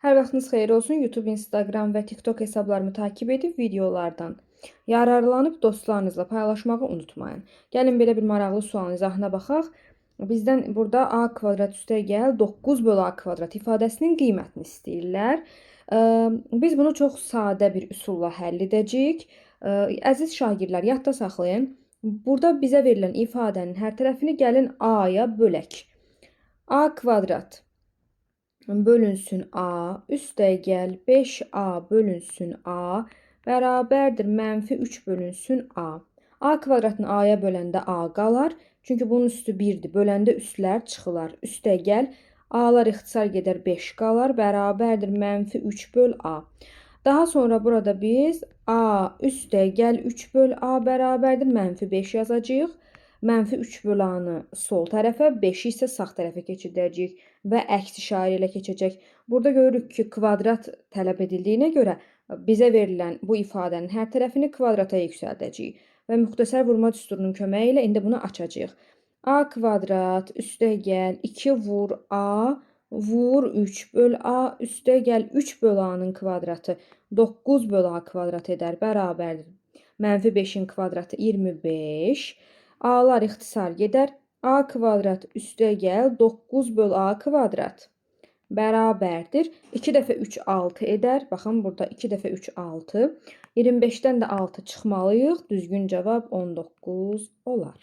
Hər vaxtınız xeyir olsun. YouTube, Instagram və TikTok hesablarımı takip edib videolardan yararlanıb dostlarınızla paylaşmağı unutmayın. Gəlin belə bir maraqlı sualın izahına baxaq. Bizdən burada a kvadrat üstəgəl 9 bölü a kvadrat ifadəsinin qiymətini istəyirlər. Biz bunu çox sadə bir üsulla həll edəcəyik. Əziz şagirdlər, yadda saxlayın. Burada bizə verilən ifadənin hər tərəfini gəlin a-ya bölək. A kvadrat bölünsün a üstəgəl 5a bölünsün a bərabərdir mənfi 3 bölünsün a. A kvadratını a-ya böləndə a qalar. Çünki bunun üstü 1-dir. Böləndə üstlər çıxılar. Üstəgəl a-lar ixtisar gedər 5 qalar. Bərabərdir mənfi 3 böl a. Daha sonra burada biz a üstəgəl 3 böl a bərabərdir mənfi 5 yazacağıq. Mənfi 3 böl a-nı sol tərəfə, 5-i isə sağ tərəfə keçirdəcəyik və əks işarə ilə keçəcək. Burada görürük ki, kvadrat tələb edildiyinə görə bizə verilən bu ifadənin hər tərəfini kvadrata yüksəldəcəyik. Və müxtəsər vurma düsturunun köməyi ilə indi bunu açacağıq. A kvadrat üstəgəl 2 vur a vur 3 böl a üstəgəl 3 böl a-nın kvadratı 9 böl a kvadrat edər, bərabərdir. Mənfi 5-in kvadratı 25. A-lar ixtisar gedər. A kvadrat üstəgəl 9 böl a kvadrat bərabərdir. 2 dəfə 3 6 edər. Baxın, burada 2 dəfə 3 6. 25-dən də 6 çıxmalıyıq. Düzgün cavab 19 olar.